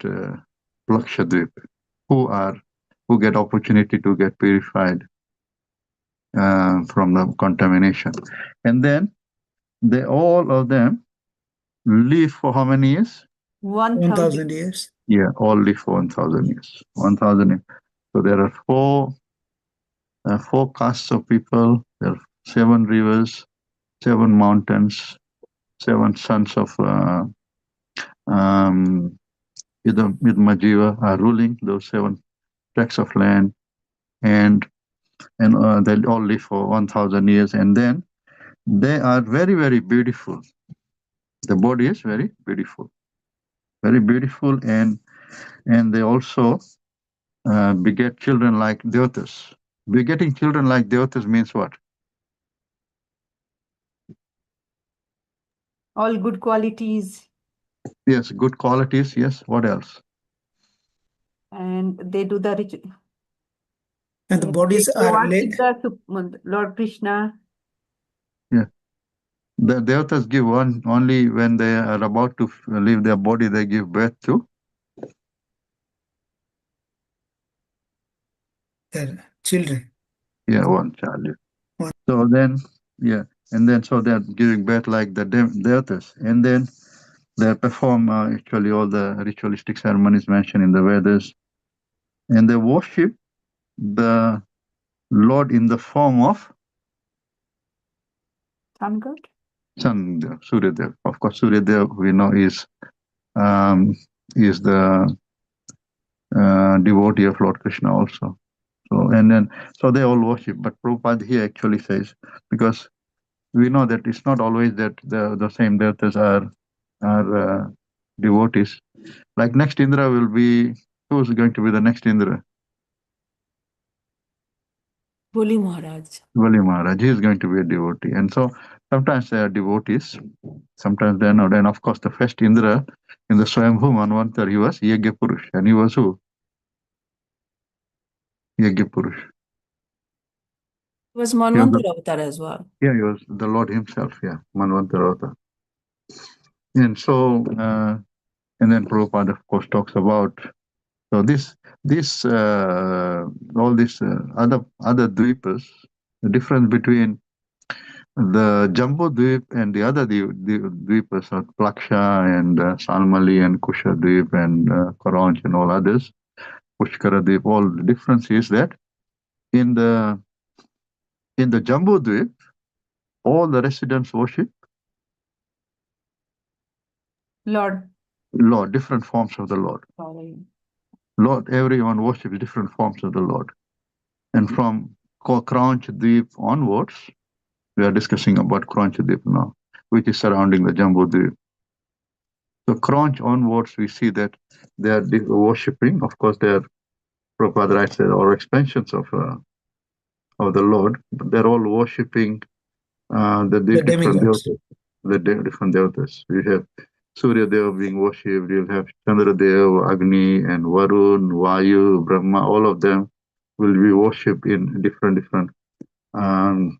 Lakshadweep, who get opportunity to get purified from the contamination. And then all of them live for how many years? 1,000 years. Yeah, all live for 1,000 years. 1,000 years. So there are 4 castes of people. There are 7 rivers, 7 mountains, 7 sons of Majiva are ruling those 7 tracts of land, and they all live for 1,000 years, and then they are very, very beautiful. The body is very beautiful, and they also beget children like devatas. Begetting children like devatas means what? All good qualities, Yes, good qualities. Yes, what else? and they do the ritual. And the bodies They are worship the Lord Krishna. Yeah, the devatas give only when they are about to leave their body. They give birth to their children. yeah, one child. One. So then, yeah, and then so they're giving birth like the devatas, and then they perform actually all the ritualistic ceremonies mentioned in the Vedas, and they worship the Lord in the form of Sun God. Sun, Suryadev. Of course, Suryadev we know is the devotee of Lord Krishna also. So and then so they all worship, but Prabhupada here actually says, because we know that it's not always that the same devatas are devotees. Like next Indra will be, who's going to be the next Indra? Boli Maharaj. Vali Maharaj. He is going to be a devotee, and so sometimes they are devotees, sometimes they are not. And of course, the first Indra in the Swayambhu Manvantar, he was Yagya Purush, and he was who? Yagya Purush. He was He was Manvantar avatar as well. Yeah, he was the Lord himself. Yeah, Manvantar Avatar. And so, and then Prabhupada, of course, talks about so this all these other dvipas, the difference between the Jambu Dweep and the other Dweepas are Plaksha and Salmali and Kusha Dweep and Karanch and all others, Pushkara Dweep. All the difference is that in the Jambu Dweep, all the residents worship Lord. Lord, different forms of the Lord. Sorry. Lord, everyone worships different forms of the Lord. And from Kranch Dweep onwards, we are discussing about Kranch Dweep now, which is surrounding the Jambu Dweep. So Kranch onwards, we see that they are worshipping. Of course, they are Prabhupada writes there are expansions of the Lord, but they're all worshipping the different demigods. devatas. Different devatas. We have Surya Deva being worshipped. You'll have Chandra Deva, Agni, and Varun, Vayu, Brahma. All of them will be worshipped in different um,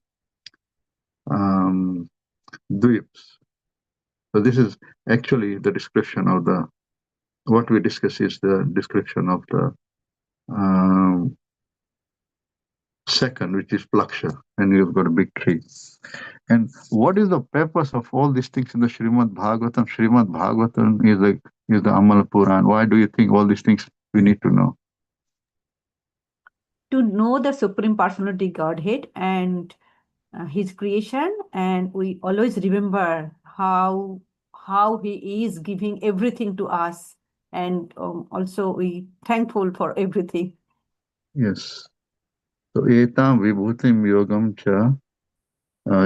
dweeps. So this is actually the description of what we discuss is the description of the second, which is Plaksha, and you've got a big tree. And what is the purpose of all these things in the Srimad Bhagavatam? Srimad Bhagavatam is the Amal Puran. Why do you think all these things we need to know? To know the Supreme Personality Godhead and His creation, and we always remember how He is giving everything to us, and also we thankful for everything. Yes. So etam vibhutim yogam cha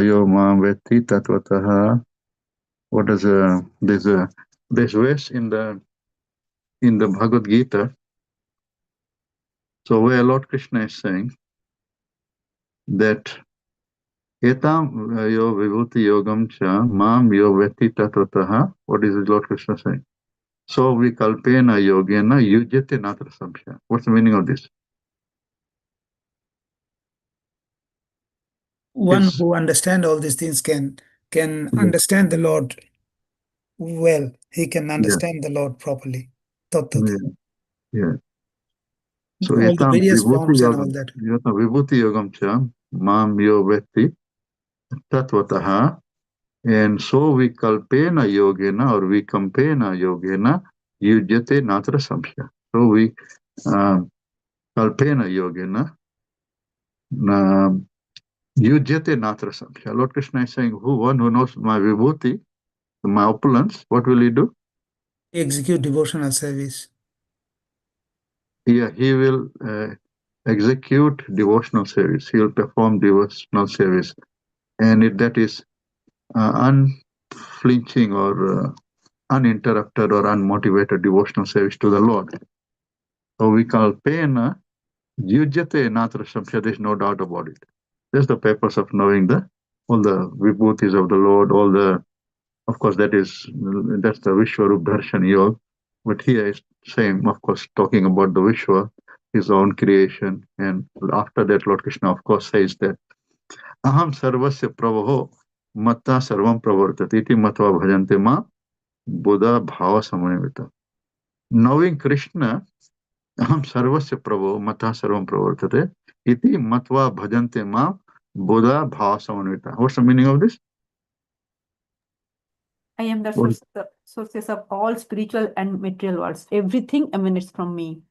yo mam vetti tatvataha. What is there's verse in the Bhagavad Gita. So where Lord Krishna is saying that etam yo vibhuti yogam cha mam yo vetti tatvataha. What is Lord Krishna saying? So vikalpena yogena yujyate natra samshaya. What's the meaning of this? One Yes. who understands all these things can understand the Lord well. He can understand the Lord properly. Tattva. Yeah. So All the etam various vibhuti forms and all yogam. that. Vibhuti yogam cha mam yo vetti tatvataha. And so vikalpena yogena or vikampena yogena yujyate natra samshaya. So we kalpena yogena yujyate natra samshaya. Lord Krishna is saying, one who knows my vibhuti, my opulence, what will he do? Execute devotional service. Yeah, he will execute devotional service. He will perform devotional service, and that is unflinching or uninterrupted or unmotivated devotional service to the Lord. So we call pena yujyate natra samshaya. There's no doubt about it. That's the purpose of knowing all the vibhutis of the Lord, all the. Of course, that's the Vishwarup Darshan Yoga. But here is same, of course, talking about the Vishwa, his own creation. And after that, Lord Krishna, of course, says that Aham sarvasya pravaho matta sarvam pravartati iti matva bhajante ma buddha bhava samayavita. Knowing Krishna, Aham sarvasya pravo matta sarvam pravartate iti matva bhajante ma buddha bhava samayavita. What's the meaning of this? I am the sources of all spiritual and material worlds. Everything emanates from me.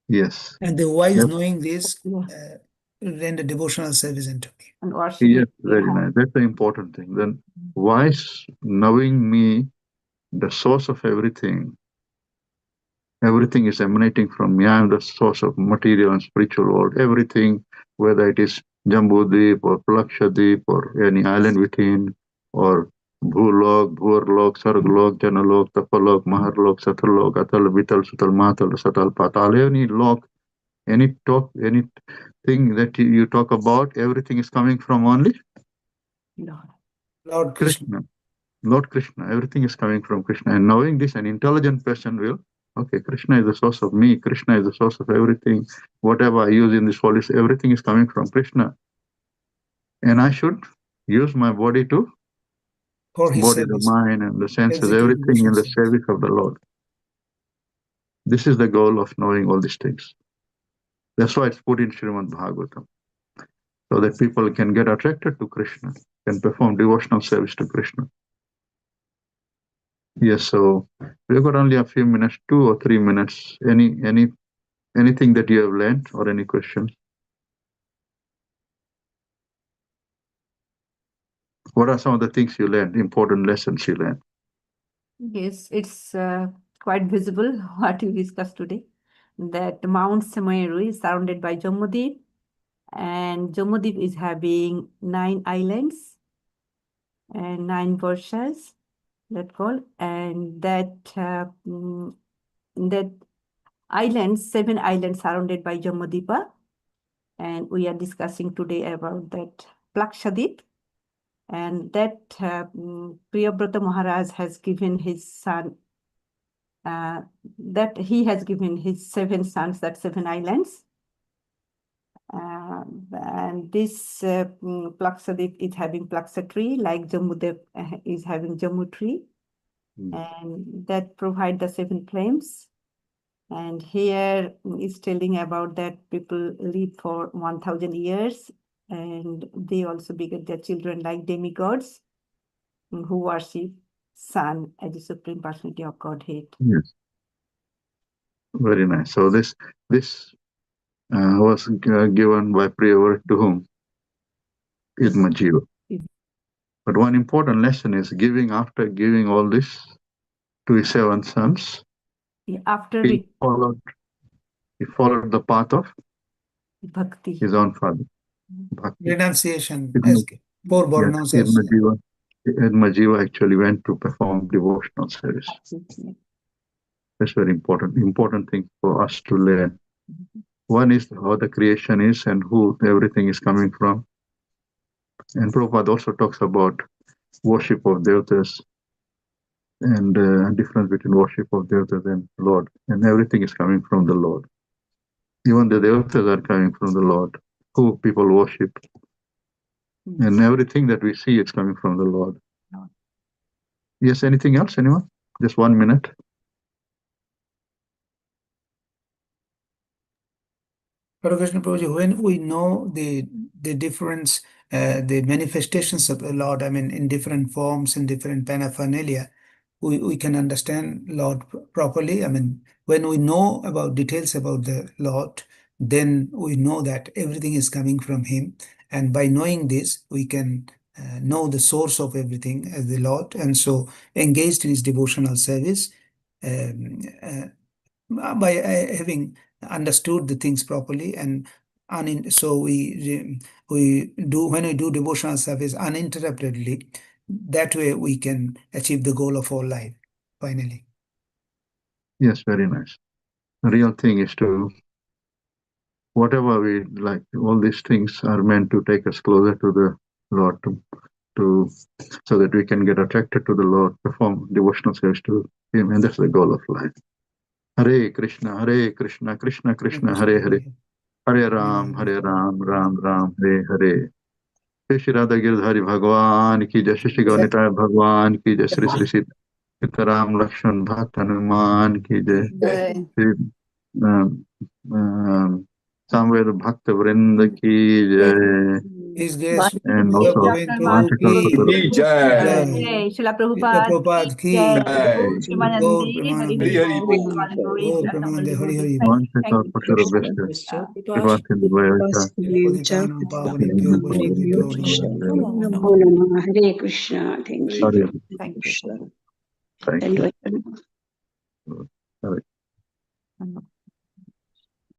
Yes. And the wise Yep. knowing this render devotional service unto me. And worship Yes, me. very nice. That's the important thing. Then wise knowing me, the source of everything is emanating from me. I am the source of material and spiritual world. Everything, whether it is Jambudvip or Plakshadvip or any island within, or Bhulok, Bhurlok, Sarglok, Janalok, Tapalok, Maharlok, Satalok, Atal, Vital, Sutal, Matal, Satal, Patal, any lok, anything that you talk about, everything is coming from only Lord Krishna. Lord Krishna. Everything is coming from Krishna. And knowing this, an intelligent person will, okay, Krishna is the source of me. Krishna is the source of everything. Whatever I use in this world, everything is coming from Krishna. And I should use my body to, For his body, the service. mind, and the senses, Execute everything in the devotional service of the Lord. This is the goal of knowing all these things. That's why it's put in Srimad Bhagavatam. so that people can get attracted to Krishna, can perform devotional service to Krishna. Yes, so we've got only a few minutes, 2 or 3 minutes. Anything that you have learned or any questions? What are some of the things you learned, important lessons you learned? Yes, it's quite visible what we discussed today, that Mount Sumeru is surrounded by Jambudvip, and Jambudvip is having 9 islands and 9 varshas, that called, and that islands, 7 islands surrounded by Jambudvipa, and we are discussing today about that Plakshadip, and that Priyabrata Maharaj has given his son, that he has given his 7 sons, that 7 islands. And this Plakshadip is having Plaksha tree, like Jambudev is having Jambu tree, and that provide the 7 flames. And here is telling about that people live for 1000 years, and they also beget their children like demigods who worship Sun as the supreme personality of Godhead. Yes, very nice. So this was given by Priyavrata to whom? Idmajiva. But one important lesson is giving, after giving all this to his 7 sons, After he followed the path of Bhakti. his own father. Bhakti. Renunciation, as four Varnas. Yes, Idmajiva actually went to perform devotional service. That's very important thing for us to learn. One is how the creation is and who everything is coming from. And Prabhupada also talks about worship of devatas and difference between worship of devatas and Lord. And everything is coming from the Lord. Even the devatas are coming from the Lord, who people worship. And everything that we see is coming from the Lord. Yes, anything else, anyone? Just 1 minute. Krishna Prabhuji, when we know the difference, the manifestations of the Lord, I mean, in different forms, in different paraphernalia, we can understand Lord properly. I mean, when we know about details about the Lord, then we know that everything is coming from Him. And by knowing this, we can know the source of everything as the Lord. And so engaged in His devotional service, by having understood the things properly, and so we do, when we do devotional service uninterruptedly, that way we can achieve the goal of our life finally. Yes, very nice. The real thing is to, whatever we like, all these things are meant to take us closer to the Lord, so that we can get attracted to the Lord, perform devotional service to Him, and that's the goal of life. Hare Krishna, Krishna Krishna, Hare Hare, Hare Ram, Ram Ram, Hare Hare. Shri Radha Girdhari Bhagwan ki jai, Shri Gaunitaya Bhagwan ki jai, Shri Sri Sitaram Lakshman Bhat Hanuman ki jai, Samved Bhakta Vrinda ki jai, His grace, and Madhav also Govind Prabhu ki Jai, Srila Prabhupada ki Prabhupada jai, ki Gaur Premanande, Hari Premanande, Hari Bol, Gauri Gaur Krishna, Premanande, Hari Hari Bol. Hari Thank you. Thank you. Kripasin Vayaka, Patitanam Pavanebhyo Vaishnavebhyo Namo Namo. Namo Namah. Hare Krishna. Thank you. Hare Thank you. Thank you. And Hare. Thank you.